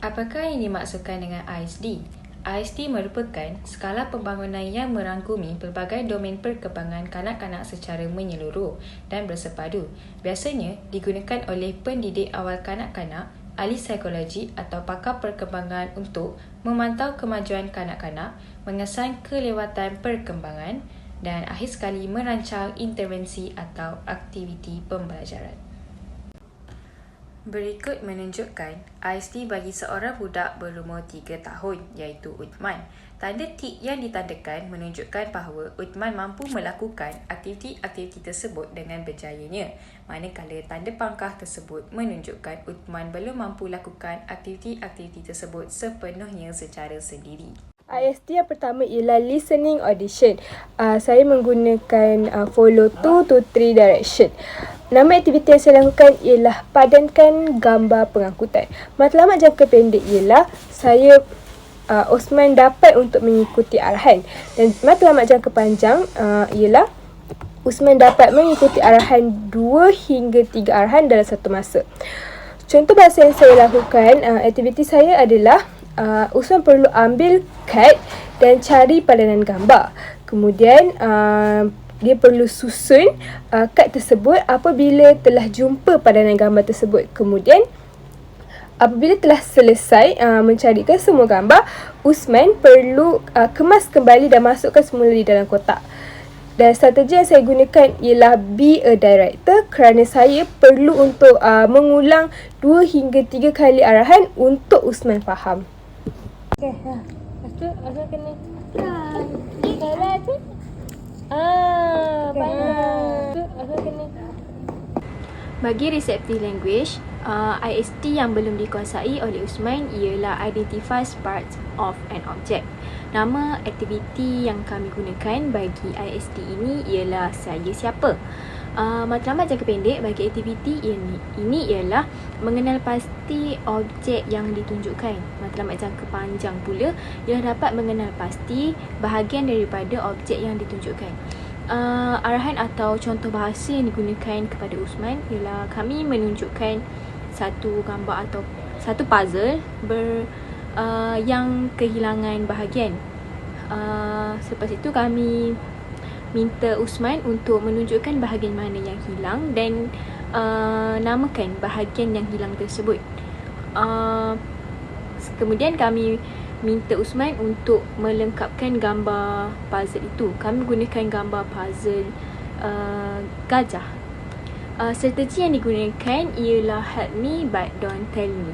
Apakah yang dimaksudkan dengan ISD? ISD merupakan skala pembangunan yang merangkumi pelbagai domain perkembangan kanak-kanak secara menyeluruh dan bersepadu. Biasanya digunakan oleh pendidik awal kanak-kanak, ahli psikologi atau pakar perkembangan untuk memantau kemajuan kanak-kanak, mengesan kelewatan perkembangan dan akhir sekali merancang intervensi atau aktiviti pembelajaran. Berikut menunjukkan ISD bagi seorang budak berumur 3 tahun iaitu Uthman. Tanda tik yang ditandakan menunjukkan bahawa Uthman mampu melakukan aktiviti-aktiviti tersebut dengan berjayanya. Manakala tanda pangkah tersebut menunjukkan Uthman belum mampu lakukan aktiviti-aktiviti tersebut sepenuhnya secara sendiri. ISD yang pertama ialah listening audition. Saya menggunakan follow 2 to 3 direction. Nama aktiviti yang saya lakukan ialah padankan gambar pengangkutan. Matlamat jangka pendek ialah Osman dapat untuk mengikuti arahan. Dan matlamat jangka panjang ialah Osman dapat mengikuti arahan 2 hingga 3 arahan dalam satu masa. Contoh bahasa yang saya lakukan, aktiviti saya adalah Usman perlu ambil kad dan cari padanan gambar. Kemudian dia perlu susun kad tersebut apabila telah jumpa padanan gambar tersebut. Kemudian apabila telah selesai mencarikan semua gambar, Usman perlu kemas kembali dan masukkan semula di dalam kotak. Dan strategi yang saya gunakan ialah be a director kerana saya perlu untuk mengulang 2 hingga 3 kali arahan untuk Usman faham. Okey, lepas tu Azman kena salah tu. Pandai. Azman kena. Bagi receptive language, ISD yang belum dikuasai oleh Usman ialah identify parts of an object. Nama aktiviti yang kami gunakan bagi ISD ini ialah saya siapa. Matlamat jangka pendek bagi aktiviti ini ialah mengenal pasti objek yang ditunjukkan. Matlamat jangka panjang pula ialah dapat mengenal pasti bahagian daripada objek yang ditunjukkan. Arahan atau contoh bahasa yang digunakan kepada Usman ialah kami menunjukkan satu gambar atau satu puzzle yang kehilangan bahagian. Selepas itu kami minta Usman untuk menunjukkan bahagian mana yang hilang dan namakan bahagian yang hilang tersebut. Kemudian kami minta Usman untuk melengkapkan gambar puzzle itu. Kami gunakan gambar puzzle gajah. Strategi yang digunakan ialah help me but don't tell me.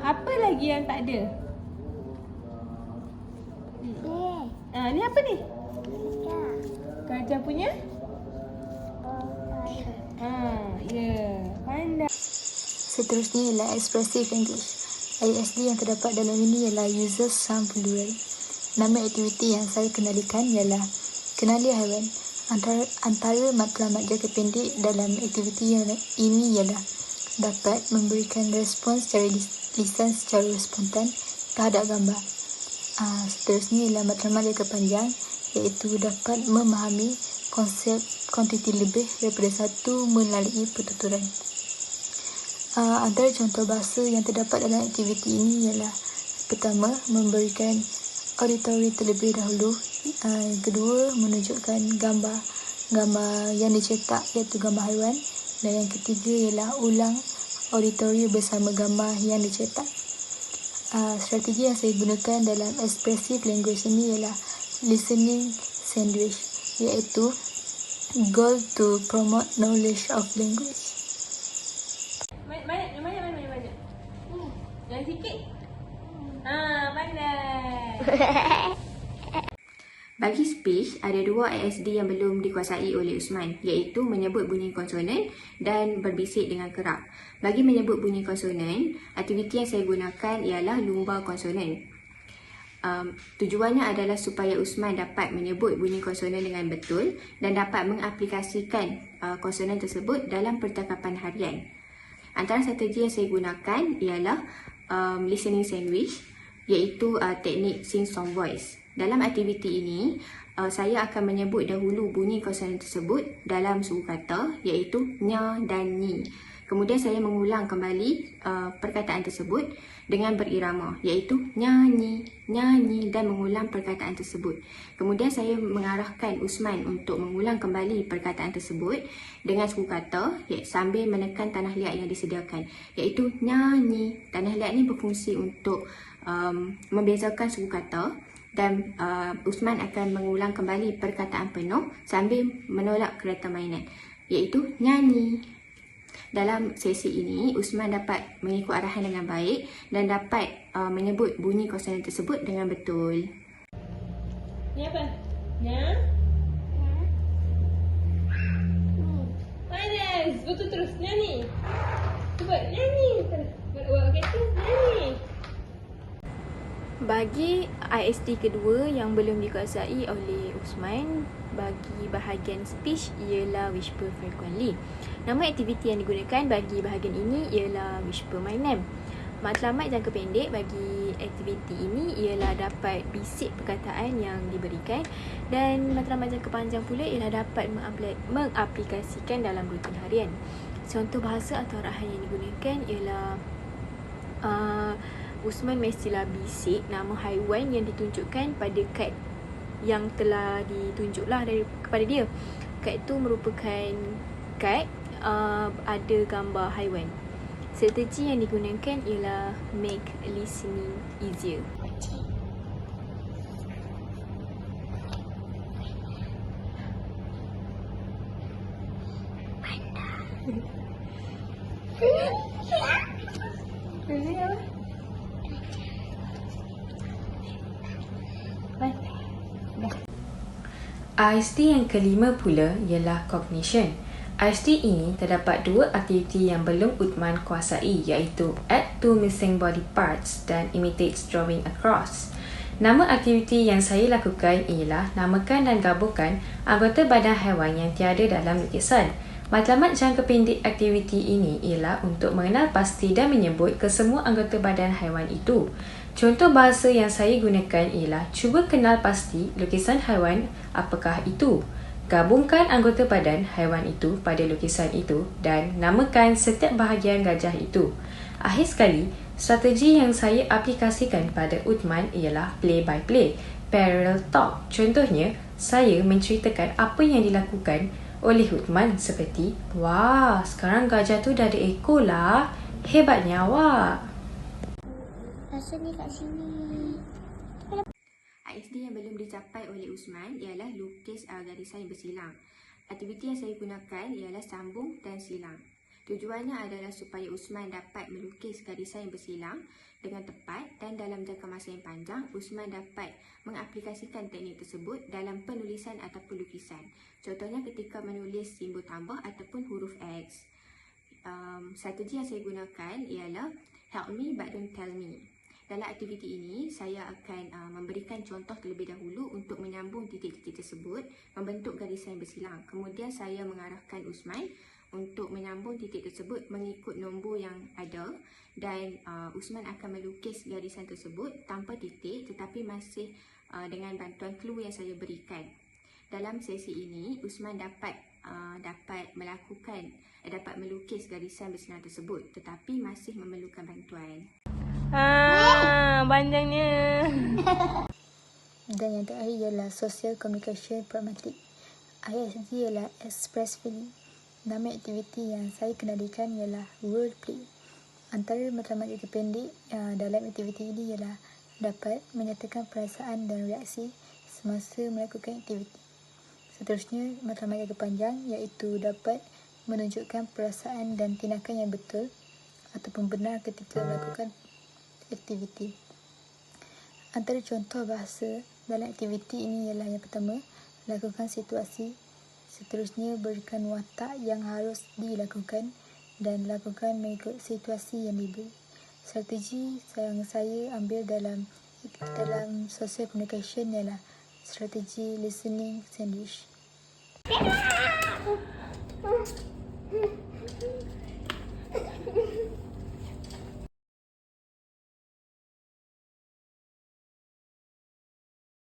Apa lagi yang tak ada? Ni apa ni? Gajah punya? Pandai. Seterusnya ialah expressive language. ISD yang terdapat dalam ini ialah user some plural. Nama aktiviti yang saya kenalikan ialah kenali haiwan. Antara matlamat jangka pendek dalam aktiviti ini ialah dapat memberikan respons secara lisan secara spontan terhadap gambar. Seterusnya ialah matlamat jangka panjang, iaitu dapat memahami konsep kuantiti lebih daripada satu melalui pertuturan. Antara contoh bahasa yang terdapat dalam aktiviti ini ialah pertama, memberikan auditori terlebih dahulu. Yang kedua, menunjukkan gambar yang dicetak iaitu gambar haiwan. Dan yang ketiga ialah ulang auditori bersama gambar yang dicetak. Strategi yang saya gunakan dalam expressive language ini ialah listening sandwich, iaitu goal to promote knowledge of language. Banyak. Yang sikit. Pandai. Bagi speech, ada 2 ISD yang belum dikuasai oleh Usman, iaitu menyebut bunyi konsonan dan berbisik dengan kerap. Bagi menyebut bunyi konsonan, aktiviti yang saya gunakan ialah lumba konsonan. Tujuannya adalah supaya Usman dapat menyebut bunyi konsonan dengan betul dan dapat mengaplikasikan konsonan tersebut dalam percakapan harian. Antara strategi yang saya gunakan ialah listening sandwich, iaitu teknik sing-song voice. Dalam aktiviti ini, saya akan menyebut dahulu bunyi konsonan tersebut dalam suku kata, iaitu nya dan ni. Kemudian saya mengulang kembali perkataan tersebut dengan berirama, iaitu nyanyi, nyanyi dan mengulang perkataan tersebut. Kemudian saya mengarahkan Usman untuk mengulang kembali perkataan tersebut dengan suku kata sambil menekan tanah liat yang disediakan, iaitu nyanyi. Tanah liat ni berfungsi untuk membezakan suku kata dan Usman akan mengulang kembali perkataan penuh sambil menolak kereta mainan, iaitu nyanyi. Dalam sesi ini, Usman dapat mengikut arahan dengan baik dan dapat menyebut bunyi konsonan tersebut dengan betul. Ni apa? Nya? Panas! Betul terus. Nyanyi. Cuba nyanyi. Buat kereta. Nyanyi. Bagi ISD kedua yang belum dikuasai oleh Usman, bagi bahagian speech ialah whisper frequently. Nama aktiviti yang digunakan bagi bahagian ini ialah whisper my name. Matlamat jangka pendek bagi aktiviti ini ialah dapat bisik perkataan yang diberikan, dan matlamat jangka panjang pula ialah dapat mengaplikasikan dalam rutin harian. Contoh bahasa atau arahan yang digunakan ialah Usman mestilah bisik nama haiwan yang ditunjukkan pada kad yang telah ditunjuklah kepada dia. Kad itu merupakan kad ada gambar haiwan. Strategi yang digunakan ialah make listening easier. ISD yang kelima pula ialah cognition. ISD ini terdapat dua aktiviti yang belum Uthman kuasai, iaitu add to missing body parts dan imitates drawing across. Nama aktiviti yang saya lakukan ialah namakan dan gabungkan anggota badan haiwan yang tiada dalam lukisan. Matlamat jangka pendek aktiviti ini ialah untuk mengenal pasti dan menyebut kesemua anggota badan haiwan itu. Contoh bahasa yang saya gunakan ialah cuba kenal pasti lukisan haiwan apakah itu. Gabungkan anggota badan haiwan itu pada lukisan itu dan namakan setiap bahagian gajah itu. Akhir sekali, strategi yang saya aplikasikan pada Uthman ialah play by play, parallel talk. Contohnya, saya menceritakan apa yang dilakukan oleh Uthman seperti, "Wah, sekarang gajah tu dah ada ekor lah. Hebatnya awak." Rasa ni kat sini. ISD yang belum dicapai oleh Usman ialah lukis garisan bersilang. Aktiviti yang saya gunakan ialah sambung dan silang. Tujuannya adalah supaya Usman dapat melukis garisan yang bersilang dengan tepat, dan dalam jangka masa yang panjang, Usman dapat mengaplikasikan teknik tersebut dalam penulisan ataupun lukisan. Contohnya ketika menulis simbol tambah ataupun huruf X. Strategi yang saya gunakan ialah help me but don't tell me. Dalam aktiviti ini, saya akan memberikan contoh terlebih dahulu untuk menyambung titik-titik tersebut, membentuk garisan bersilang. Kemudian saya mengarahkan Usman untuk menyambung titik tersebut mengikut nombor yang ada, dan Usman akan melukis garisan tersebut tanpa titik tetapi masih dengan bantuan clue yang saya berikan. Dalam sesi ini, Usman dapat melukis garisan bersilang tersebut tetapi masih memerlukan bantuan. Panjangnya. Dan yang terakhir ialah social communication pragmatic. ISD ialah express feeling. Nama aktiviti yang saya kenalikan ialah role play. Antara matlamat jangka pendek dalam aktiviti ini ialah dapat menyatakan perasaan dan reaksi semasa melakukan aktiviti. Seterusnya, matlamat jangka panjang iaitu dapat menunjukkan perasaan dan tindakan yang betul ataupun benar ketika melakukan aktiviti. Antara contoh bahasa dalam aktiviti ini ialah yang pertama, lakukan situasi. Seterusnya, berikan watak yang harus dilakukan dan lakukan mengikut situasi yang diberi. Strategi yang saya ambil dalam social communication ialah strategi listening sandwich.